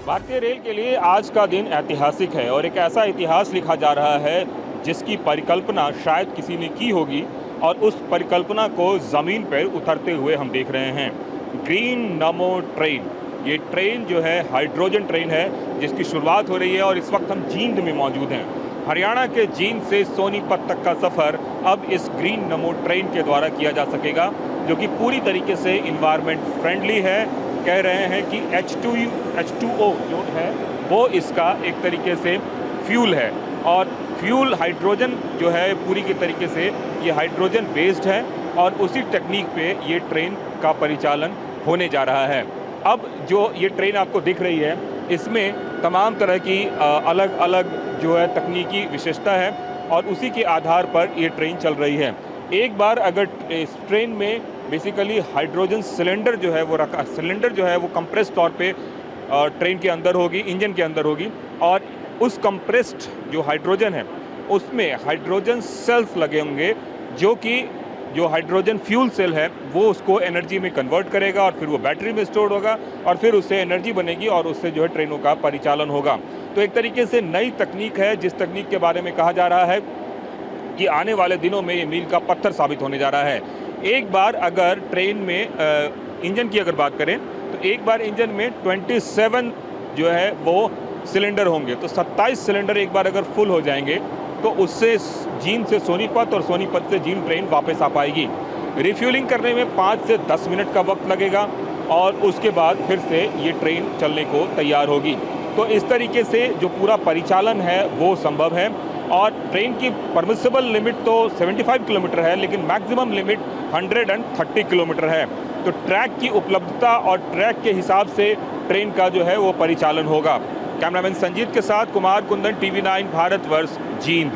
भारतीय रेल के लिए आज का दिन ऐतिहासिक है और एक ऐसा इतिहास लिखा जा रहा है जिसकी परिकल्पना शायद किसी ने की होगी और उस परिकल्पना को ज़मीन पर उतरते हुए हम देख रहे हैं। ग्रीन नमो ट्रेन, ये ट्रेन जो है हाइड्रोजन ट्रेन है जिसकी शुरुआत हो रही है और इस वक्त हम जींद में मौजूद हैं। हरियाणा के जींद से सोनीपत तक का सफ़र अब इस ग्रीन नमो ट्रेन के द्वारा किया जा सकेगा, जो कि पूरी तरीके से इन्वायरमेंट फ्रेंडली है। कह रहे हैं कि H2O जो है वो इसका एक तरीके से फ्यूल है और फ्यूल हाइड्रोजन जो है पूरी के तरीके से ये हाइड्रोजन बेस्ड है और उसी टेक्निक पे ये ट्रेन का परिचालन होने जा रहा है। अब जो ये ट्रेन आपको दिख रही है इसमें तमाम तरह की अलग अलग जो है तकनीकी विशेषता है और उसी के आधार पर ये ट्रेन चल रही है। एक बार अगर इस ट्रेन में बेसिकली हाइड्रोजन सिलेंडर जो है वो कंप्रेस तौर पे ट्रेन के अंदर होगी, इंजन के अंदर होगी और उस कंप्रेस्ड जो हाइड्रोजन है उसमें हाइड्रोजन सेल्स लगे होंगे जो हाइड्रोजन फ्यूल सेल है वो उसको एनर्जी में कन्वर्ट करेगा और फिर वो बैटरी में स्टोर होगा और फिर उससे एनर्जी बनेगी और उससे जो है ट्रेनों का परिचालन होगा। तो एक तरीके से नई तकनीक है जिस तकनीक के बारे में कहा जा रहा है कि आने वाले दिनों में ये मील का पत्थर साबित होने जा रहा है। एक बार अगर ट्रेन में इंजन की अगर बात करें तो एक बार इंजन में 27 जो है वो सिलेंडर होंगे, तो 27 सिलेंडर एक बार अगर फुल हो जाएंगे तो उससे जींद से सोनीपत और सोनीपत से जींद ट्रेन वापस आ पाएगी। रिफ्यूलिंग करने में 5 से 10 मिनट का वक्त लगेगा और उसके बाद फिर से ये ट्रेन चलने को तैयार होगी। तो इस तरीके से जो पूरा परिचालन है वो संभव है और ट्रेन की परमिसिबल लिमिट तो 75 किलोमीटर है लेकिन मैक्सिमम लिमिट 130 किलोमीटर है। तो ट्रैक की उपलब्धता और ट्रैक के हिसाब से ट्रेन का जो है वो परिचालन होगा। कैमरामैन संजीत के साथ कुमार कुंदन, TV9 भारतवर्ष, जींद।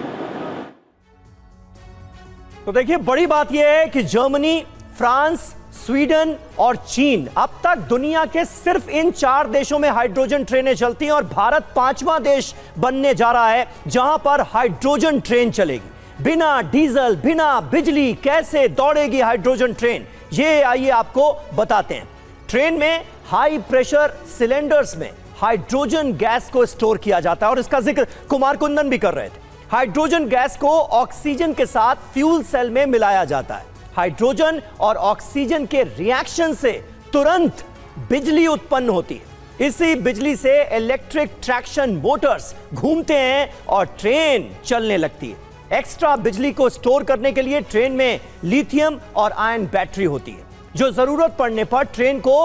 तो देखिए बड़ी बात यह है कि जर्मनी, फ्रांस, स्वीडन और चीन अब तक दुनिया के सिर्फ इन 4 देशों में हाइड्रोजन ट्रेनें चलती हैं और भारत 5वां देश बनने जा रहा है जहां पर हाइड्रोजन ट्रेन चलेगी। बिना डीजल, बिना बिजली कैसे दौड़ेगी हाइड्रोजन ट्रेन, ये आइए आपको बताते हैं। ट्रेन में हाई प्रेशर सिलेंडर्स में हाइड्रोजन गैस को स्टोर किया जाता है और इसका जिक्र कुमार कुंदन भी कर रहे थे। हाइड्रोजन गैस को ऑक्सीजन के साथ फ्यूल सेल में मिलाया जाता है। हाइड्रोजन और ऑक्सीजन के रिएक्शन से तुरंत बिजली उत्पन्न होती है। इसी बिजली से इलेक्ट्रिक ट्रैक्शन मोटर्स घूमते हैं और ट्रेन चलने लगती है। एक्स्ट्रा बिजली को स्टोर करने के लिए ट्रेन में लिथियम और आयन बैटरी होती है जो जरूरत पड़ने पर ट्रेन को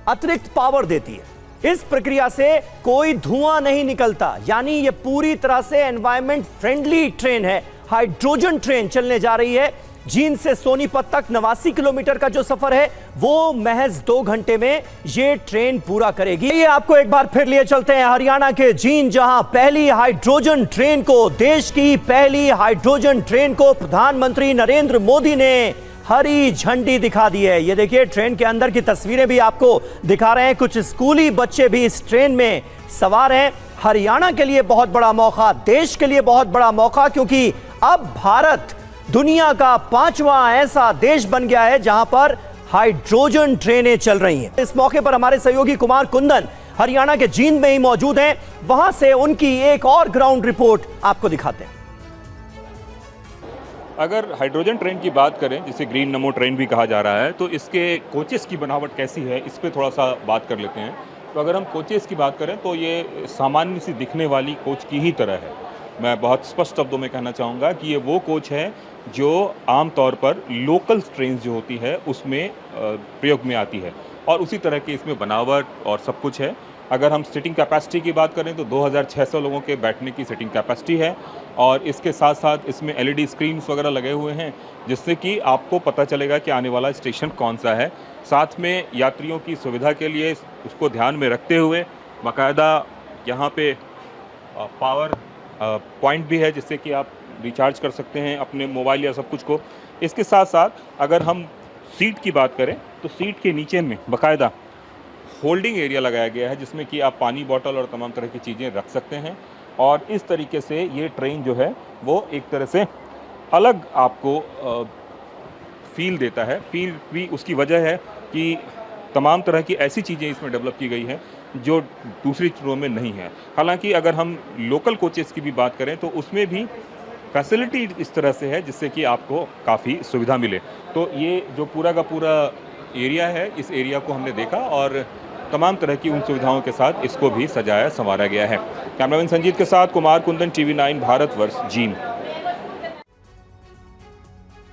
अतिरिक्त पावर देती है। इस प्रक्रिया से कोई धुआं नहीं निकलता, यानी यह पूरी तरह से एनवायरमेंट फ्रेंडली ट्रेन है। हाइड्रोजन ट्रेन चलने जा रही है। जींद से सोनीपत तक 89 किलोमीटर का जो सफर है वो महज 2 घंटे में ये ट्रेन पूरा करेगी। ये आपको एक बार फिर लिए चलते हैं हरियाणा के जींद, जहां पहली हाइड्रोजन ट्रेन को, देश की पहली हाइड्रोजन ट्रेन को प्रधानमंत्री नरेंद्र मोदी ने हरी झंडी दिखा दी है। ये देखिए ट्रेन के अंदर की तस्वीरें भी आपको दिखा रहे हैं। कुछ स्कूली बच्चे भी इस ट्रेन में सवार हैं। हरियाणा के लिए बहुत बड़ा मौका, देश के लिए बहुत बड़ा मौका, क्योंकि अब भारत दुनिया का 5वां ऐसा देश बन गया है जहां पर हाइड्रोजन ट्रेनें चल रही हैं। इस मौके पर हमारे सहयोगी कुमार कुंदन हरियाणा के जींद में ही मौजूद हैं। वहां से उनकी एक और ग्राउंड रिपोर्ट आपको दिखाते हैं। अगर हाइड्रोजन ट्रेन की बात करें, जिसे ग्रीन नमो ट्रेन भी कहा जा रहा है, तो इसके कोचेस की बनावट कैसी है इस पे थोड़ा सा बात कर लेते हैं। तो अगर हम कोचेस की बात करें तो ये सामान्य सी दिखने वाली कोच की ही तरह है। मैं बहुत स्पष्ट शब्दों में कहना चाहूँगा कि ये वो कोच है जो आमतौर पर लोकल ट्रेन जो होती है उसमें प्रयोग में आती है और उसी तरह की इसमें बनावट और सब कुछ है। अगर हम सीटिंग कैपेसिटी की बात करें तो 2600 लोगों के बैठने की सीटिंग कैपेसिटी है और इसके साथ साथ इसमें LED स्क्रीन्स वगैरह लगे हुए हैं जिससे कि आपको पता चलेगा कि आने वाला स्टेशन कौन सा है। साथ में यात्रियों की सुविधा के लिए उसको ध्यान में रखते हुए बाकायदा यहाँ पे पावर पॉइंट भी है जिससे कि आप रिचार्ज कर सकते हैं अपने मोबाइल या सब कुछ को। इसके साथ साथ अगर हम सीट की बात करें तो सीट के नीचे में बाकायदा होल्डिंग एरिया लगाया गया है जिसमें कि आप पानी बॉटल और तमाम तरह की चीज़ें रख सकते हैं और इस तरीके से ये ट्रेन जो है वो एक तरह से अलग आपको फील देता है। फील भी उसकी वजह है कि तमाम तरह की ऐसी चीज़ें इसमें डेवलप की गई हैं जो दूसरी ट्रेनों में नहीं है। हालांकि अगर हम लोकल कोचेस की भी बात करें तो उसमें भी फैसिलिटी इस तरह से है जिससे कि आपको काफ़ी सुविधा मिले। तो ये जो पूरा का पूरा एरिया है, इस एरिया को हमने देखा और तमाम तरह की उन सुविधाओं के साथ इसको भी सजाया संवारा गया है। कैमरामैन संजीत के साथ कुमार कुंदन, TV9 भारतवर्ष, जींद।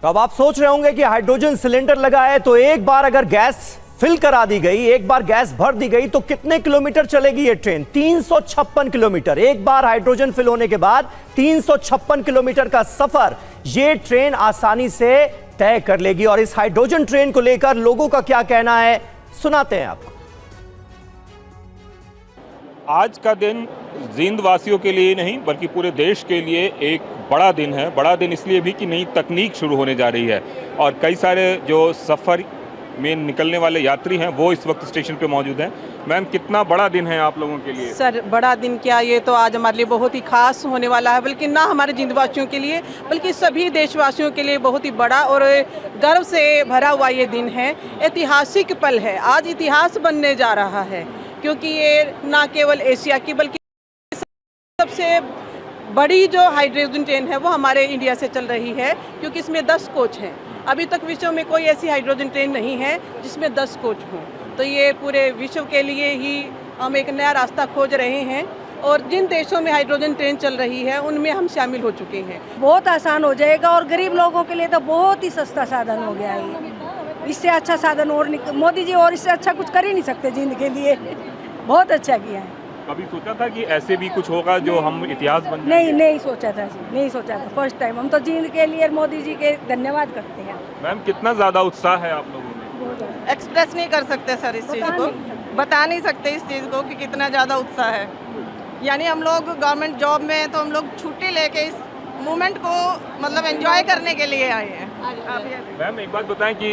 तो अब आप सोच रहे होंगे कि हाइड्रोजन सिलेंडर लगा है तो एक बार अगर गैस फिल करा दी गई, एक बार गैस भर दी गई तो कितने किलोमीटर चलेगी ये ट्रेन? 356 किलोमीटर। एक बार हाइड्रोजन फिल होने के बाद 356 किलोमीटर का सफर ये ट्रेन आसानी से तय कर लेगी। और इस हाइड्रोजन ट्रेन को लेकर लोगों का क्या कहना है, सुनाते हैं आपको। आज का दिन जींद वासियों के लिए नहीं बल्कि पूरे देश के लिए एक बड़ा दिन है। बड़ा दिन इसलिए भी कि नई तकनीक शुरू होने जा रही है और कई सारे जो सफ़र में निकलने वाले यात्री हैं वो इस वक्त स्टेशन पे मौजूद हैं। मैम, कितना बड़ा दिन है आप लोगों के लिए? सर, बड़ा दिन क्या, ये तो आज हमारे लिए बहुत ही खास होने वाला है, बल्कि ना हमारे जिंदवासियों के लिए बल्कि सभी देशवासियों के लिए बहुत ही बड़ा और गर्व से भरा हुआ ये दिन है। ऐतिहासिक पल है, आज इतिहास बनने जा रहा है क्योंकि ये ना केवल एशिया की बल्कि सबसे बड़ी जो हाइड्रोजन ट्रेन है वो हमारे इंडिया से चल रही है क्योंकि इसमें 10 कोच हैं। अभी तक विश्व में कोई ऐसी हाइड्रोजन ट्रेन नहीं है जिसमें 10 कोच हों। तो ये पूरे विश्व के लिए ही हम एक नया रास्ता खोज रहे हैं और जिन देशों में हाइड्रोजन ट्रेन चल रही है उनमें हम शामिल हो चुके हैं। बहुत आसान हो जाएगा और गरीब लोगों के लिए तो बहुत ही सस्ता साधन हो गया है। इससे अच्छा साधन और मोदी जी और इससे अच्छा कुछ कर ही नहीं सकते जिंदगी के लिए। बहुत अच्छा किया है। कभी सोचा था कि ऐसे भी कुछ होगा जो हम इतिहास बन जाएंगे? नहीं सोचा था जी, नहीं सोचा था। फर्स्ट टाइम हम तो जींद के लिए मोदी जी के धन्यवाद करते हैं। मैम, कितना ज़्यादा उत्साह है आप लोगों में? एक्सप्रेस नहीं कर सकते सर इस चीज़ को, बता नहीं सकते इस चीज़ को कि कितना ज़्यादा उत्साह है। यानी हम लोग गवर्नमेंट जॉब में हैं तो हम लोग छुट्टी लेके इस मोमेंट को मतलब एंजॉय करने के लिए आए हैं। मैम, एक बात बताएं कि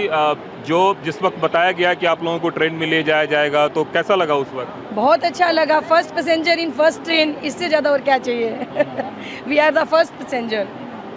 जो जिस वक्त बताया गया कि आप लोगों को ट्रेन में ले जाया जाएगा तो कैसा लगा उस वक्त? बहुत अच्छा लगा। First passenger in first train, इससे ज़्यादा और क्या चाहिए। We are the first passenger.